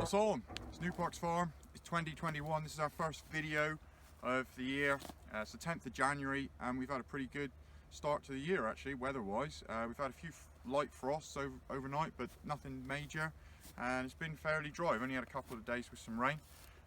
us on. It's New Parks Farm. It's 2021. This is our first video of the year. It's the 10th of January and we've had a pretty good start to the year actually, weather-wise. We've had a few light frosts overnight, but nothing major. And it's been fairly dry. I've only had a couple of days with some rain.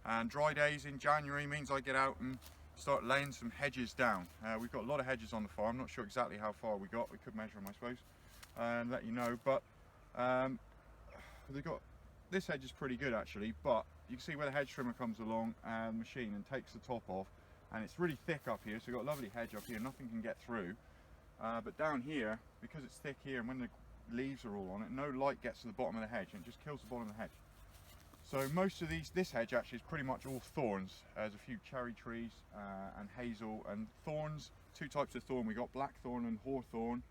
And dry days in January means I get out and start laying some hedges down. We've got a lot of hedges on the farm. Not sure exactly how far we got. We could measure them, I suppose, and let you know. But this hedge is pretty good actually, but you can see where the hedge trimmer comes along and machine and takes the top off, and it's really thick up here, so we've got a lovely hedge up here, nothing can get through. But down here, because it's thick here and when the leaves are all on it, no light gets to the bottom of the hedge and it just kills the bottom of the hedge. So most of this hedge actually is pretty much all thorns. There's a few cherry trees and hazel and thorns, two types of thorn. We got blackthorn and hawthorn,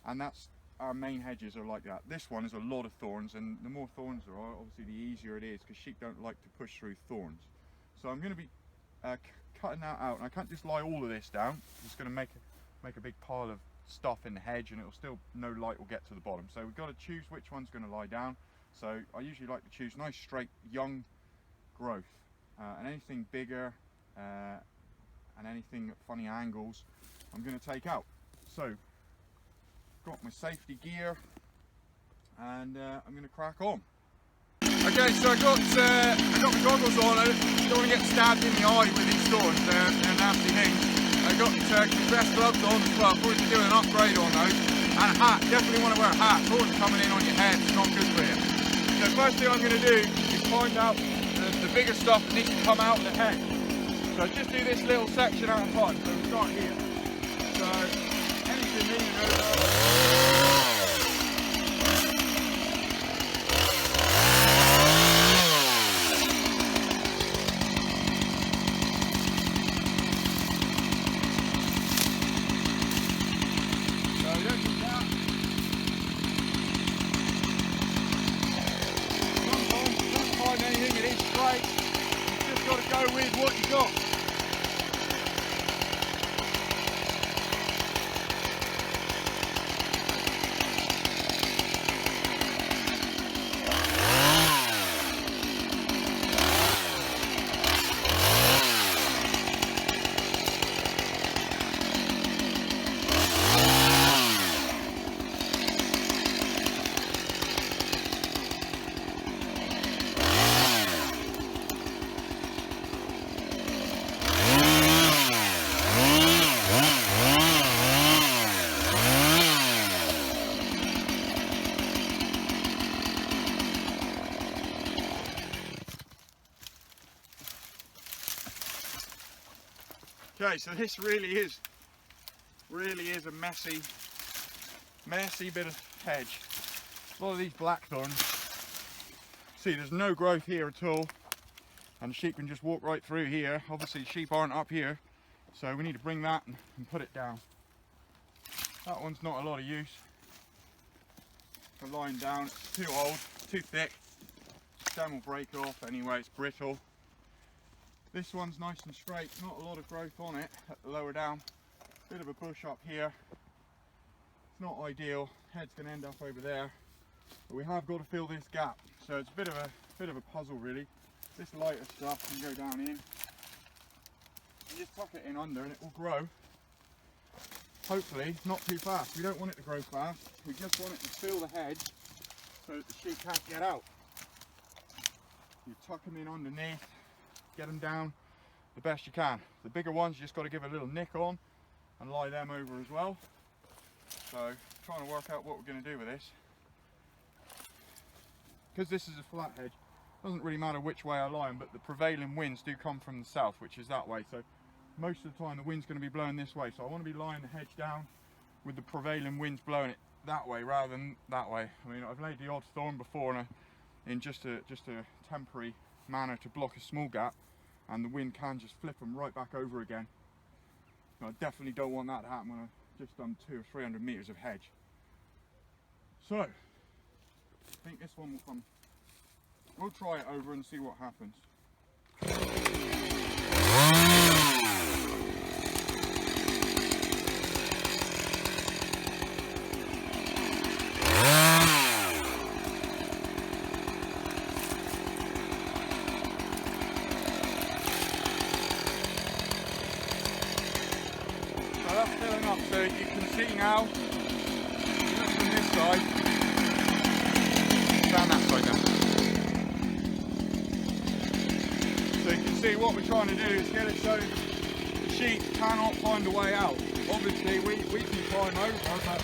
and that's our main hedges are like that. This one is a lot of thorns, and the more thorns there are, obviously the easier it is, because sheep don't like to push through thorns. So I'm going to be cutting that out, and I can't just lie all of this down. It's going to make a big pile of stuff in the hedge, and it'll still, no light will get to the bottom. So we've got to choose which one's going to lie down. So I usually like to choose nice straight young growth, and anything bigger and anything at funny angles I'm going to take out. So got my safety gear and I'm going to crack on. Okay, so I got my goggles on. I don't want to get stabbed in the eye with these thorns, they're nasty things. I got compressed gloves on as well, probably doing an upgrade on those, and a hat. Definitely want to wear a hat. Thorns coming in on your head, it's not good for you. So first thing I'm going to do is find out the bigger stuff that needs to come out of the hedge. So just do this little section at a time. So we start here. So anything leaning over. With what you got. Okay, so this really is a messy bit of hedge. A lot of these blackthorns. See, there's no growth here at all, and the sheep can just walk right through here. Obviously, sheep aren't up here, so we need to bring that and put it down. That one's not a lot of use for lying down. It's too old, too thick. Stem will break off anyway. It's brittle. This one's nice and straight, not a lot of growth on it at the lower down. Bit of a bush up here. It's not ideal. Head's going to end up over there. But we have got to fill this gap. So it's a bit of a puzzle really. This lighter stuff can go down in. And just tuck it in under and it will grow. Hopefully not too fast. We don't want it to grow fast. We just want it to fill the hedge so that the sheep can't get out. You tuck them in underneath. Get them down the best you can. The bigger ones you just got to give a little nick on and lie them over as well. So trying to work out what we're going to do with this. Because this is a flat hedge, doesn't really matter which way I lie them, but the prevailing winds do come from the south, which is that way. So most of the time the wind's going to be blowing this way. So I want to be lying the hedge down with the prevailing winds blowing it that way rather than that way. I mean, I've laid the odd thorn before in just a temporary manner to block a small gap, and the wind can just flip them right back over again. I definitely don't want that to happen when I've just done 200 or 300 meters of hedge. So I think this one will come. We'll try it over and see what happens. So you can see now, look from this side, down that side now. So you can see what we're trying to do is get it so the sheep cannot find a way out. Obviously we can climb over, but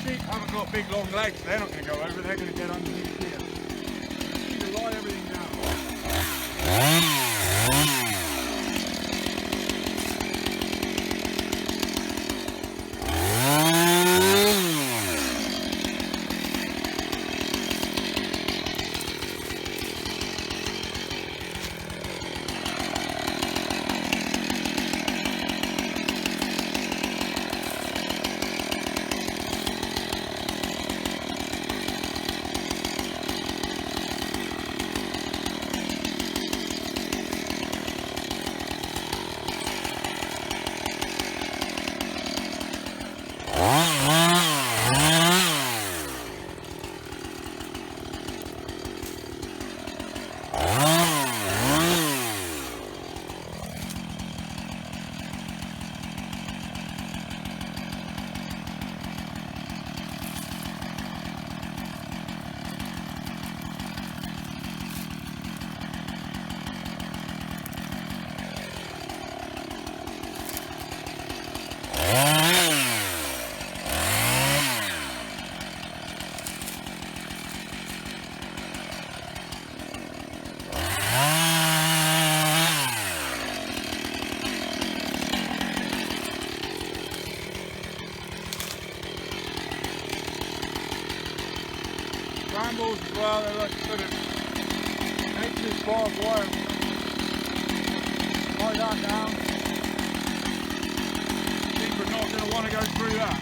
sheep haven't got big long legs, they're not going to go over, they're going to get underneath here. You need to lie everything down. Brambles as well, they're like sort of nature's barbed wire. Tie that down. Sheep are not going to want to go through that.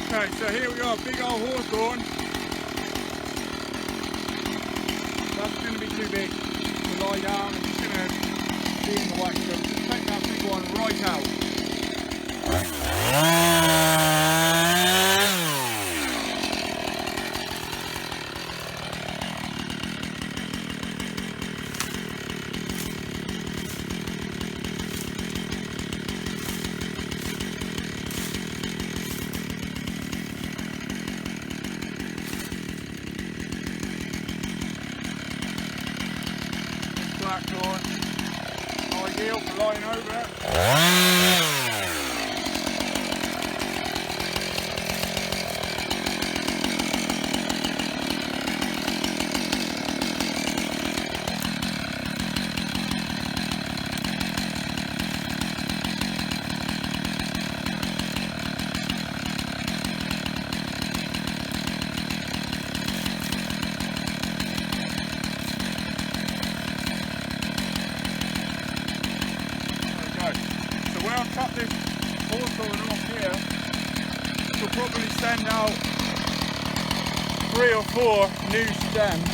Okay, so here we got a big old hawthorn. That's going to be too big to lie down. I'm just going to be in the way, so just take that big one right out. Blackthorn, ideal for lying over it. So where I've cut this hawthorn off here, we'll probably send out 3 or 4 new stems,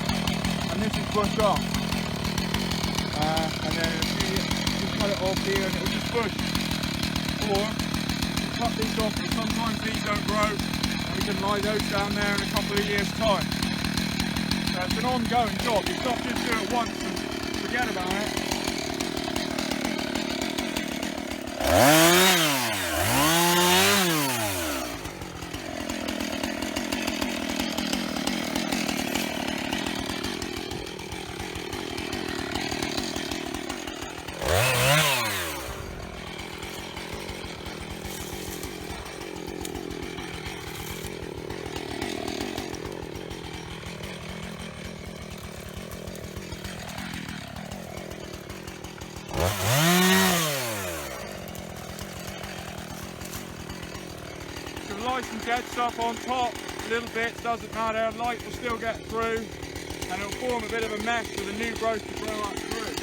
and this is bush off. And then you cut it off here and it will just bush. Or you cut these off, but sometimes these don't grow, and we can lie those down there in a couple of years' time. So it's an ongoing job. It's not just do it once and forget about it. Light some dead stuff on top, little bits, doesn't matter, light will still get through and it'll form a bit of a mesh for the new growth to grow up through.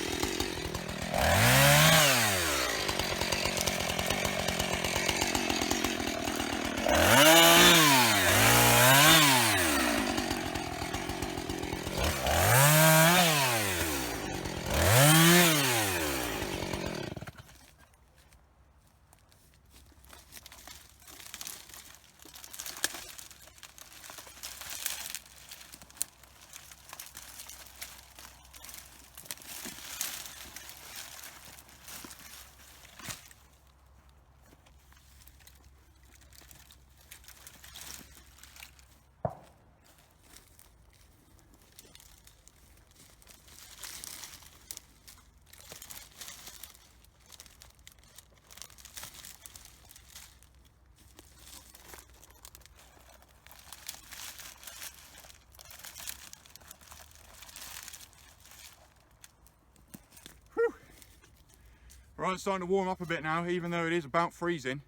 Right, it's starting to warm up a bit now, even though it is about freezing.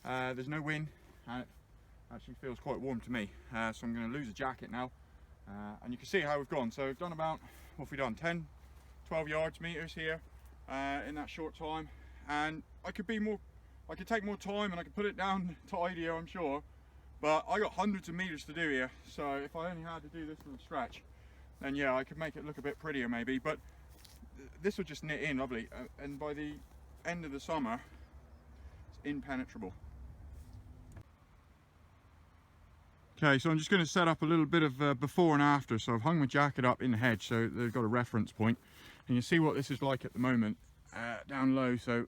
There's no wind and it actually feels quite warm to me. So I'm going to lose a jacket now. And you can see how we've gone. So we've done about, what have we done, 10, 12 meters here in that short time. And I could take more time and I could put it down tidier, I'm sure. But I got hundreds of meters to do here. So if I only had to do this little stretch, then yeah, I could make it look a bit prettier maybe. But this will just knit in lovely, and by the end of the summer it's impenetrable. Okay, so I'm just going to set up a little bit of before and after. So I've hung my jacket up in the hedge so they've got a reference point, and you see what this is like at the moment down low. So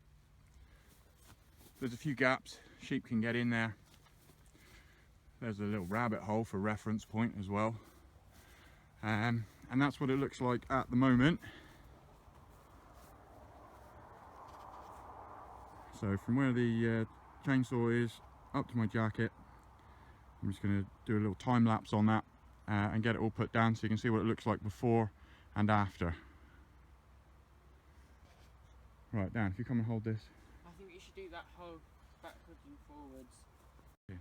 there's a few gaps, sheep can get in there. There's a little rabbit hole for reference point as well, and that's what it looks like at the moment. So from where the chainsaw is up to my jacket, I'm just going to do a little time lapse on that and get it all put down so you can see what it looks like before and after. Right, Dan, if you come and hold this. I think you should do that whole backwards and forwards. Okay.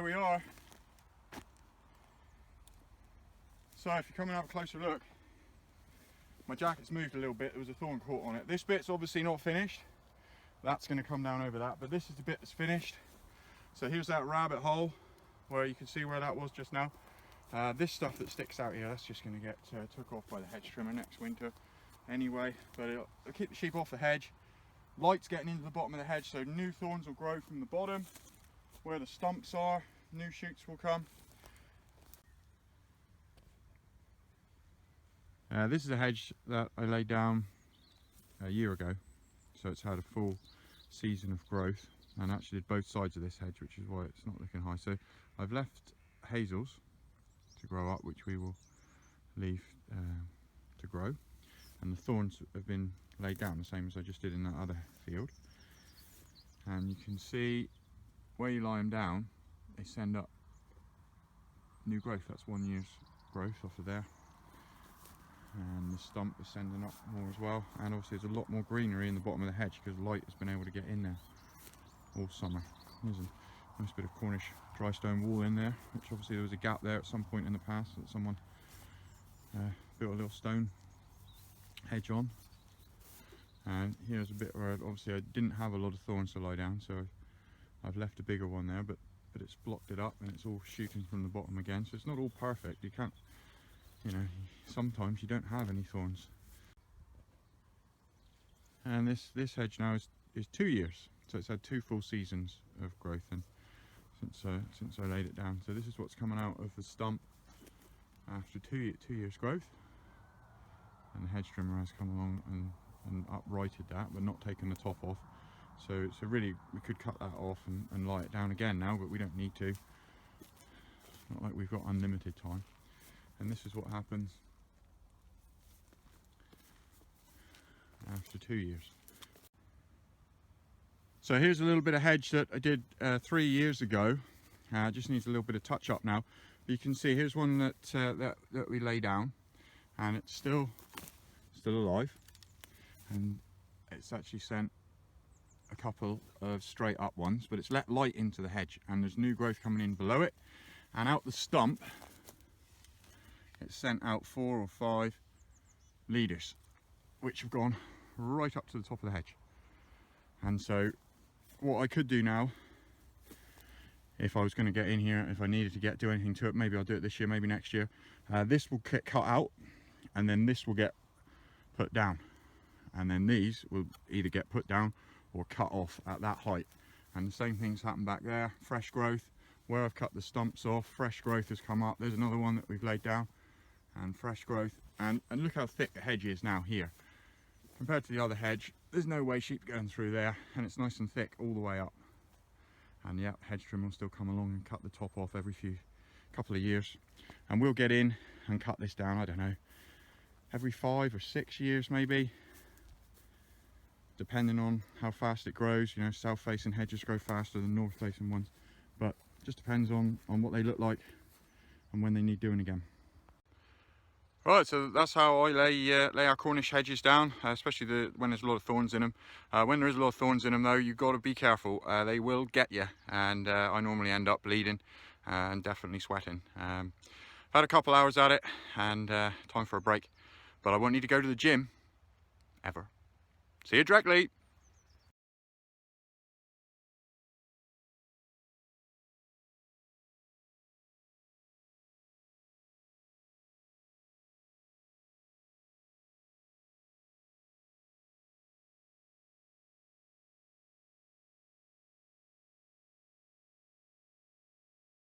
there we are. So if you're coming up a closer look, my jacket's moved a little bit. There was a thorn caught on it. This bit's obviously not finished. That's going to come down over that, but this is the bit that's finished. So here's that rabbit hole where you can see where that was just now. This stuff that sticks out here, that's just going to get took off by the hedge trimmer next winter anyway, but it'll keep the sheep off the hedge. Light's getting into the bottom of the hedge, so new thorns will grow from the bottom where the stumps are. New shoots will come. This is a hedge that I laid down a year ago, so it's had a full season of growth, and actually did both sides of this hedge, which is why it's not looking high. So I've left hazels to grow up, which we will leave to grow, and the thorns have been laid down the same as I just did in that other field. And you can see where you lie them down, they send up new growth. That's 1 year's growth off of there, and the stump is sending up more as well. And obviously there's a lot more greenery in the bottom of the hedge because light has been able to get in there all summer. There's a nice bit of Cornish dry stone wall in there, which obviously there was a gap there at some point in the past that someone built a little stone hedge on. And here's a bit where obviously I didn't have a lot of thorns to lie down, so I've left a bigger one there, but it's blocked it up and it's all shooting from the bottom again. So it's not all perfect. You can't, you know, sometimes you don't have any thorns. And this hedge now is 2 years, so it's had 2 full seasons of growth and since I laid it down. So this is what's coming out of the stump after 2 years growth, and the hedge trimmer has come along and uprighted that, but not taken the top off. So really we could cut that off and lie it down again now, but we don't need to. It's not like we've got unlimited time. And this is what happens after 2 years. So here's a little bit of hedge that I did 3 years ago. Just needs a little bit of touch up now. But you can see here's one that we lay down, and it's still alive, and it's actually sent a couple of straight up ones, but it's let light into the hedge, and there's new growth coming in below it. And out the stump it's sent out 4 or 5 leaders, which have gone right up to the top of the hedge. And so what I could do now, if I was going to get in here, if I needed to do anything to it, maybe I'll do it this year, maybe next year, this will get cut out, and then this will get put down, and then these will either get put down or cut off at that height. And the same things happen back there. Fresh growth, where I've cut the stumps off, fresh growth has come up. There's another one that we've laid down, and fresh growth. And look how thick the hedge is now here compared to the other hedge. There's no way sheep going through there, and it's nice and thick all the way up. And yeah, hedge trimmer will still come along and cut the top off every couple of years, and we'll get in and cut this down, I don't know, every 5 or 6 years maybe, depending on how fast it grows. You know, south facing hedges grow faster than north facing ones, but just depends on what they look like and when they need doing again. Right, so that's how I lay our Cornish hedges down, especially when there's a lot of thorns in them. When there is a lot of thorns in them though, you've got to be careful. They will get you, and I normally end up bleeding and definitely sweating. I've had a couple hours at it, and time for a break, but I won't need to go to the gym ever. See you directly.